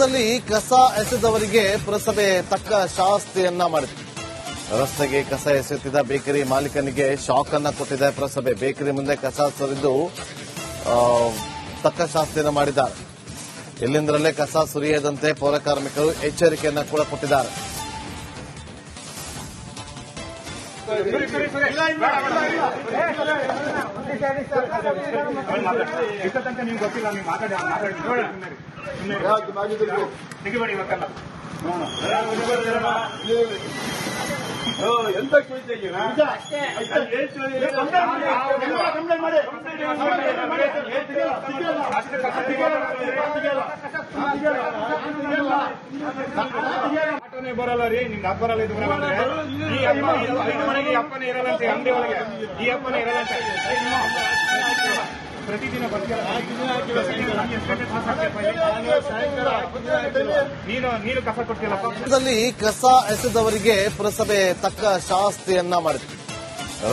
ದಲ್ಲಿ ಕಸ ಎಸೆದವರಿಗೆ ಪುರಸಭೆ ತಕ್ಕ ಶಾಸ್ತಿಯನ್ನ ಮಾಡಿದೆ. ರಸ್ತೆಗೆ ಕಸ ಎಸೆಯುತ್ತಿದ್ದ ಬೇಕರಿ ಮಾಲೀಕನಿಗೆ ಶಾಕ್ ಅನ್ನ ಕೊಟ್ಟಿದೆ ಪುರಸಭೆ. ಬೇಕರಿ ಮುಂದೆ ಕಸ ಸುರಿದು ತಕ್ಕ ಶಾಸ್ತಿಯನ್ನು ಮಾಡಿದ್ದಾರೆ. ಇಲ್ಲಿಂದಲೇ ಕಸ ಸುರಿಯದಂತೆ ಪೌರ ಕಾರ್ಮಿಕರು ಎಚ್ಚರಿಕೆಯನ್ನ ಕೂಡ ಕೊಟ್ಟಿದ್ದಾರೆ. ಎಂತ ಆಟೋನೇ ಬರಲ್ಲ ರೀ, ನಿಮ್ಗೆ ಹಬ್ಬ ಬರಲ್ಲ. ಇದು ಈ ಮನೆಗೆ ಅಪ್ಪನೇ ಇರಲ್ಲಂತೆ, ಅಂಗಡಿ ಒಳಗೆ ಈ ಅಪ್ಪನೇ ಇರಲ್ಲಂತೆ. ಪ್ರತಿದಿನ ನೀನು ಕಸ ಕೊಡ್ತೀಯಲ್ಲ. ದಲ್ಲಿ ಕಸ ಎಸೆದವರಿಗೆ ಪುರಸಭೆ ತಕ್ಕ ಶಾಸ್ತಿಯನ್ನ ಮಾಡಿದೆ.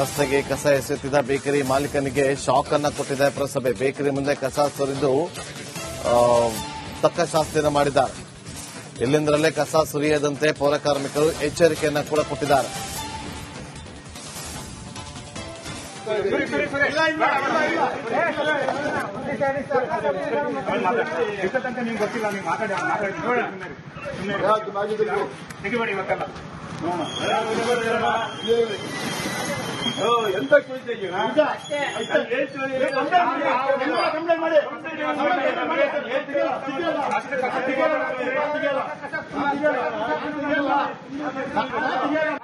ರಸ್ತೆಗೆ ಕಸ ಎಸೆಯುತ್ತಿದ್ದ ಬೇಕರಿ ಮಾಲೀಕನಿಗೆ ಶಾಕ್ ಅನ್ನ ಕೊಟ್ಟಿದೆ ಪುರಸಭೆ. ಬೇಕರಿ ಮುಂದೆ ಕಸ ಸುರಿದು ತಕ್ಕ ಶಾಸ್ತಿಯನ್ನು ಮಾಡಿದ್ದಾರೆ. ಇಲ್ಲಿಂದಲೇ ಕಸ ಸುರಿಯದಂತೆ ಪೌರ ಕಾರ್ಮಿಕರು ಎಚ್ಚರಿಕೆಯನ್ನ ಕೂಡ ಕೊಟ್ಟಿದ್ದಾರೆ. ಎಷ್ಟಂತ ನಿಮ್ಗೆ ಗೊತ್ತಿಲ್ಲ, ನೀವು ಮಾತಾಡಿ ತೆಗಿಬೇಡಿ ಇವತ್ತೆಲ್ಲ. ಎಂತ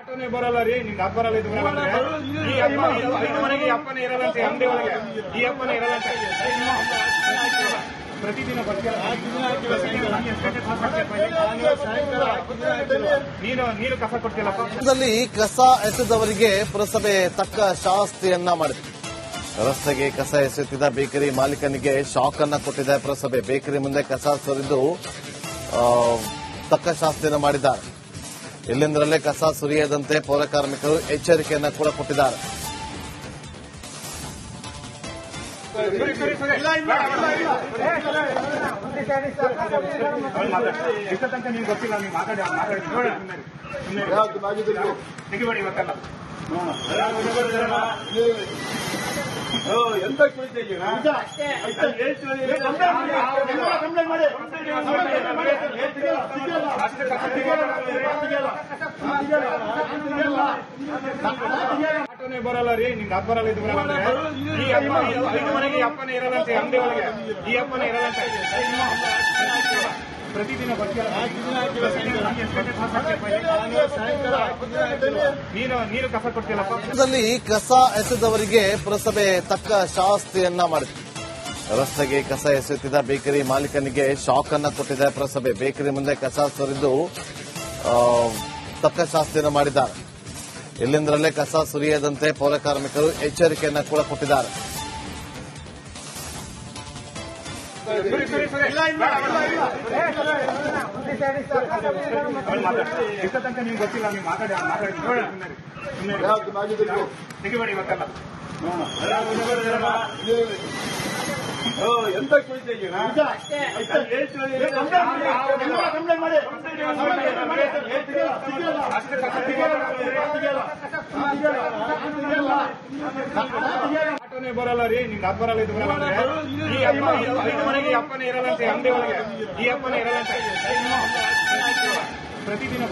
ಆಟೋನೇ ಬರಲ್ಲ ರೀ, ನಿಮ್ಗೆ ಹಬ್ಬ ಬರಲ್ಲ. ಇದು ಈ ಮನೆಗೆ ಅಪ್ಪನೇ ಇರಲ್ಲಂತೆ, ಅಂಗಡಿ ಒಳಗೆ ಈ ಅಪ್ಪನೇ ಇರಲ್ಲಂತೆ. ಪ್ರತಿದಿನ ನೀನು ಕಸ ಕೊಡ್ತೀಯಲ್ಲ. ದಲ್ಲಿ ಕಸ ಎಸೆದವರಿಗೆ ಪುರಸಭೆ ತಕ್ಕ ಶಾಸ್ತಿಯನ್ನ ಮಾಡಿದೆ. ರಸ್ತೆಗೆ ಕಸ ಎಸೆಯುತ್ತಿದ್ದ ಬೇಕರಿ ಮಾಲೀಕನಿಗೆ ಶಾಕ್ ಅನ್ನ ಕೊಟ್ಟಿದೆ ಪುರಸಭೆ. ಬೇಕರಿ ಮುಂದೆ ಕಸ ಸುರಿದು ತಕ್ಕ ಶಾಸ್ತಿಯನ್ನು ಮಾಡಿದ್ದಾರೆ. ಇಲ್ಲಿಂದಲೇ ಕಸ ಸುರಿಯದಂತೆ ಪೌರ ಕಾರ್ಮಿಕರು ಎಚ್ಚರಿಕೆಯನ್ನ ಕೂಡ ಕೊಟ್ಟಿದ್ದಾರೆ. ಎಷ್ಟಂತ ನಿಮ್ಗೆ ಗೊತ್ತಿಲ್ಲ, ನೀವು ಮಾತಾಡಿ ತೆಗಿಬೇಡಿ ಇವತ್ತೆಲ್ಲ. ಎಂತ ಆಟೋನೇ ಬರಲ್ಲ ರೀ, ನಿಮ್ಗೆ ಹಬ್ಬ ಬರಲ್ಲ. ಇದು ಈ ಮನೆಗೆ ಅಪ್ಪನೇ ಇರಲ್ಲಂತೆ, ಅಂಗಡಿ ಒಳಗೆ ಈ ಅಪ್ಪನೇ ಇರಲ್ಲಂತೆ. ಪ್ರತಿದಿನ ನೀನು ಕಸ ಕೊಡ್ತೀಯಲ್ಲ. ದಲ್ಲಿ ಕಸ ಎಸೆದವರಿಗೆ ಪುರಸಭೆ ತಕ್ಕ ಶಾಸ್ತಿಯನ್ನ ಮಾಡಿದೆ. ರಸ್ತೆಗೆ ಕಸ ಎಸೆಯುತ್ತಿದ್ದ ಬೇಕರಿ ಮಾಲೀಕನಿಗೆ ಶಾಕ್ ಅನ್ನ ಕೊಟ್ಟಿದೆ ಪುರಸಭೆ. ಬೇಕರಿ ಮುಂದೆ ಕಸ ಸುರಿದು ತಕ್ಕ ಶಾಸ್ತಿಯನ್ನು ಮಾಡಿದ್ದಾರೆ. ಇಲ್ಲಿಂದಲೇ ಕಸ ಸುರಿಯದಂತೆ ಪೌರ ಕಾರ್ಮಿಕರು ಎಚ್ಚರಿಕೆಯನ್ನ ಕೂಡ ಕೊಟ್ಟಿದ್ದಾರೆ. ಎಷ್ಟಂತ ನಿಮ್ಗೆ ಗೊತ್ತಿಲ್ಲ, ನೀವು ಮಾತಾಡಿ ತೆಗಿಬೇಡಿ ಇವತ್ತೆಲ್ಲ. ಎಂತ ಆಟೋನೇ ಬರಲ್ಲ ರೀ, ನಿಮ್ಗೆ ಹಬ್ಬ ಬರಲ್ಲ. ಇದು ಈ ಮನೆಗೆ ಅಪ್ಪನೇ ಇರಲ್ಲಂತೆ, ಅಂಗಡಿ ಒಳಗೆ ಈ ಅಪ್ಪನೇ ಇರಲ್ಲಂತೆ. ಪ್ರತಿದಿನ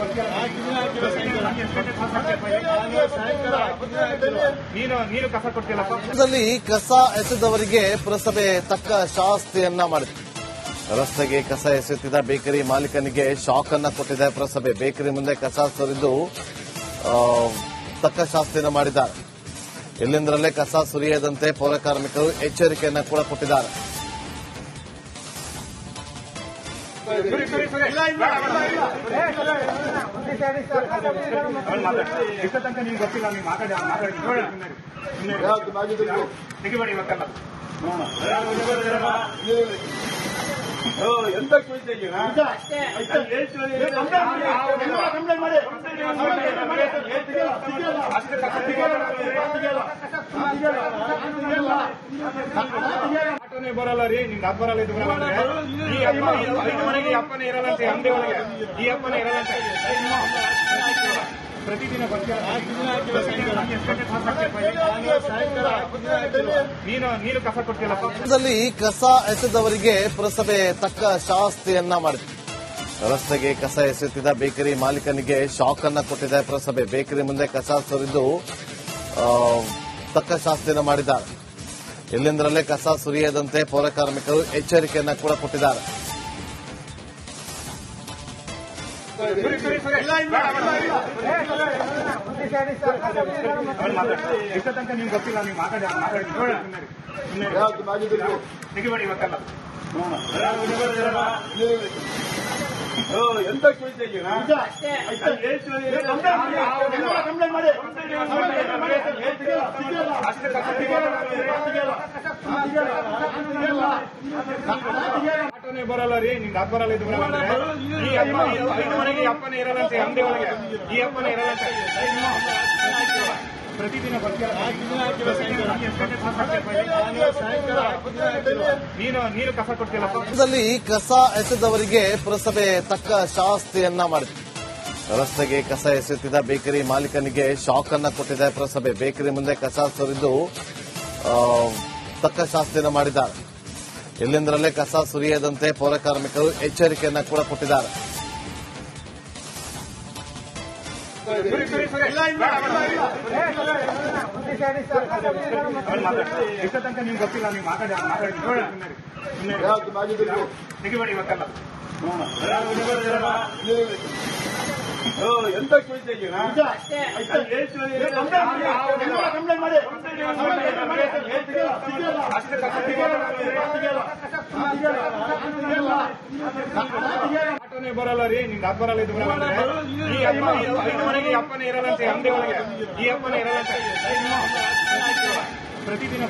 ನೀನು ಕಸ ಕೊಡ್ತೀಯಲ್ಲ. ದಲ್ಲಿ ಕಸ ಎಸೆದವರಿಗೆ ಪುರಸಭೆ ತಕ್ಕ ಶಾಸ್ತಿಯನ್ನ ಮಾಡಿದೆ. ರಸ್ತೆಗೆ ಕಸ ಎಸೆಯುತ್ತಿದ್ದ ಬೇಕರಿ ಮಾಲೀಕನಿಗೆ ಶಾಕ್ ಅನ್ನ ಕೊಟ್ಟಿದೆ ಪುರಸಭೆ. ಬೇಕರಿ ಮುಂದೆ ಕಸ ಸುರಿದು ತಕ್ಕ ಶಾಸ್ತಿಯನ್ನು ಮಾಡಿದ್ದಾರೆ. ಇಲ್ಲಿಂದಲೇ ಕಸ ಸುರಿಯದಂತೆ ಪೌರ ಕಾರ್ಮಿಕರು ಎಚ್ಚರಿಕೆಯನ್ನ ಕೂಡ ಕೊಟ್ಟಿದ್ದಾರೆ. ಎಷ್ಟಂತ ನಿಮ್ಗೆ ಗೊತ್ತಿಲ್ಲ, ನೀವು ಮಾತಾಡಿ ತೆಗಿಬೇಡಿ ಇವತ್ತೆಲ್ಲ. ಎಂತ ಆಟೋನೇ ಬರಲ್ಲ ರೀ, ನಿಮ್ಗೆ ಹಬ್ಬ ಬರಲ್ಲ ಇದು ಬರಲ್ಲ ಅಂದ್ರೆ ಈ ಅಪ್ಪ ಐದು ಮನೆಗೆ ಈ ಅಪ್ಪನೇ ಇರಲ್ಲಂತೆ, ಅಂಗಡಿ ಒಳಗೆ ಈ ಅಪ್ಪನೇ ಇರಲ್ಲಂತೆ. ಪ್ರತಿದಿನ ನೀನು ಕಸ ಕೊಡ್ತೀಯಲ್ಲಪ್ಪ. ರಾಜ್ಯದಲ್ಲಿ ಕಸ ಎಸೆದವರಿಗೆ ಪುರಸಭೆ ತಕ್ಕ ಶಾಸ್ತಿಯನ್ನ ಮಾಡಿದೆ. ರಸ್ತೆಗೆ ಕಸ ಎಸೆಯುತ್ತಿದ್ದ ಬೇಕರಿ ಮಾಲೀಕನಿಗೆ ಶಾಕ್ ಅನ್ನ ಕೊಟ್ಟಿದೆ ಪುರಸಭೆ. ಬೇಕರಿ ಮುಂದೆ ಕಸ ಸುರಿದು ತಕ್ಕ ಶಾಸ್ತಿಯನ್ನ ಮಾಡಿದ್ದಾರೆ. ಇಲ್ಲಿಂದಲೇ ಕಸ ಸುರಿಯದಂತೆ ಪೌರ ಕಾರ್ಮಿಕರು ಎಚ್ಚರಿಕೆಯನ್ನ ಕೂಡ ಕೊಟ್ಟಿದ್ದಾರೆ. ಎಷ್ಟು ತನಕ ನಿಮ್ಗೆ ಗೊತ್ತಿಲ್ಲ, ನೀವು ಮಾತಾಡಿ ತೆಗಿಬೇಡಿ ಇವತ್ತೆಲ್ಲ. ಎಂತ ಆಟೋನೇ ಬರಲ್ಲ ರೀ, ನಿಮ್ಗೆ ಹಬ್ಬ ಬರಲ್ಲ ಇದು ಬರಲ್ಲ ಅಂದ್ರೆ ಈ ಅಪ್ಪ ಐದು ಮನೆಗೆ ಈ ಅಪ್ಪನೇ ಇರಲ್ಲಂತೆ, ಅಂಗಡಿ ಒಳಗೆ ಈ ಅಪ್ಪನೇ ಇರಲ್ಲಂತೆ. ಪ್ರತಿದಿನ ನೀನು ಕಸ ಕೊಡ್ತೀಯಲ್ಲಪ್ಪ. ರಾಜ್ಯದಲ್ಲಿ ಕಸ ಎಸೆದವರಿಗೆ ಪುರಸಭೆ ತಕ್ಕ ಶಾಸ್ತಿಯನ್ನ ಮಾಡಿದೆ. ರಸ್ತೆಗೆ ಕಸ ಎಸೆಯುತ್ತಿದ್ದ ಬೇಕರಿ ಮಾಲೀಕನಿಗೆ ಶಾಕ್ ಅನ್ನ ಕೊಟ್ಟಿದೆ ಪುರಸಭೆ. ಬೇಕರಿ ಮುಂದೆ ಕಸ ಸುರಿದು ತಕ್ಕ ಶಾಸ್ತಿಯನ್ನ ಮಾಡಿದ್ದಾರೆ. ಇಲ್ಲಿಂದಲೇ ಕಸ ಸುರಿಯದಂತೆ ಪೌರ ಕಾರ್ಮಿಕರು ಎಚ್ಚರಿಕೆಯನ್ನ ಕೂಡ ಕೊಟ್ಟಿದ್ದಾರೆ. ಎಷ್ಟು ತನಕ ನಿಮ್ಗೆ ಗೊತ್ತಿಲ್ಲ, ನೀವು ಮಾತಾಡಿ ತೆಗಿಬೇಡಿ ಇವತ್ತೆಲ್ಲ. ಎಂತ ಆಟೋನೇ ಬರಲ್ಲ ರೀ, ನಿಮ್ಗೆ ಹಬ್ಬ ಬರಲ್ಲ ಇದು ಬರಲ್ಲ ಅಂದ್ರೆ ಈ ಅಪ್ಪ ಐದು ಮನೆಗೆ ಈ ಅಪ್ಪನೇ ಇರಲ್ಲಂತೆ, ಅಂಗಡಿ ಒಳಗೆ ಈ ಅಪ್ಪನೇ ಇರಲ್ಲಂತೆ. ಪ್ರತಿದಿನ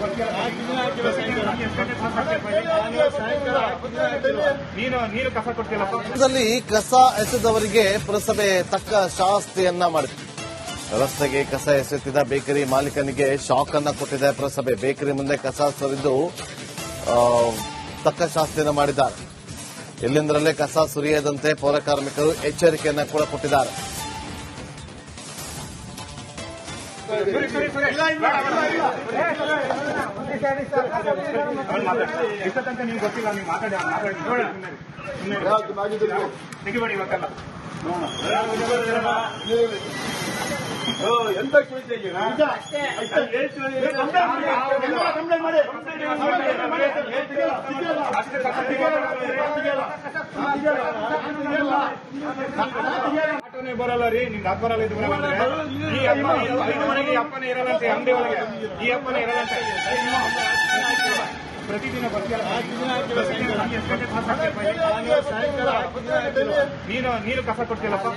ನೀನು ಕಸ ಕೊಡ್ತೀಯಲ್ಲಪ್ಪ. ರಾಜ್ಯದಲ್ಲಿ ಕಸ ಎಸೆದವರಿಗೆ ಪುರಸಭೆ ತಕ್ಕ ಶಾಸ್ತಿಯನ್ನ ಮಾಡಿದೆ. ರಸ್ತೆಗೆ ಕಸ ಎಸೆಯುತ್ತಿದ್ದ ಬೇಕರಿ ಮಾಲೀಕನಿಗೆ ಶಾಕ್ ಅನ್ನ ಕೊಟ್ಟಿದೆ ಪುರಸಭೆ. ಬೇಕರಿ ಮುಂದೆ ಕಸ ಸುರಿದು ತಕ್ಕ ಶಾಸ್ತಿಯನ್ನ ಮಾಡಿದ್ದಾರೆ. ಇಲ್ಲಿಂದಲೇ ಕಸ ಸುರಿಯದಂತೆ ಪೌರ ಕಾರ್ಮಿಕರು ಎಚ್ಚರಿಕೆಯನ್ನ ಕೂಡ ಕೊಟ್ಟಿದ್ದಾರೆ. ಎಷ್ಟು ತನಕ ನಿಮ್ಗೆ ಗೊತ್ತಿಲ್ಲ, ನೀವು ಮಾತಾಡಿ ತೆಗಿಬೇಡಿ ಇವತ್ತೆಲ್ಲ. ಎಂತ ಆಟೋನೇ ಬರಲ್ಲ ರೀ, ನಿಮ್ಗೆ ಹಬ್ಬ ಬರಲ್ಲ ಇದು ಬರಲ್ಲ ಅಂದ್ರೆ ಈ ಅಪ್ಪ ಐದು ಮನೆಗೆ ಈ ಅಪ್ಪನೇ ಇರಲ್ಲಂತೆ, ಅಂಗಡಿ ಒಳಗೆ ಈ ಅಪ್ಪನೇ ಇರಲ್ಲಂತೆ. ಪ್ರತಿದಿನ ನೀನು ಕಸ ಕೊಡ್ತೀಯಲ್ಲಪ್ಪ.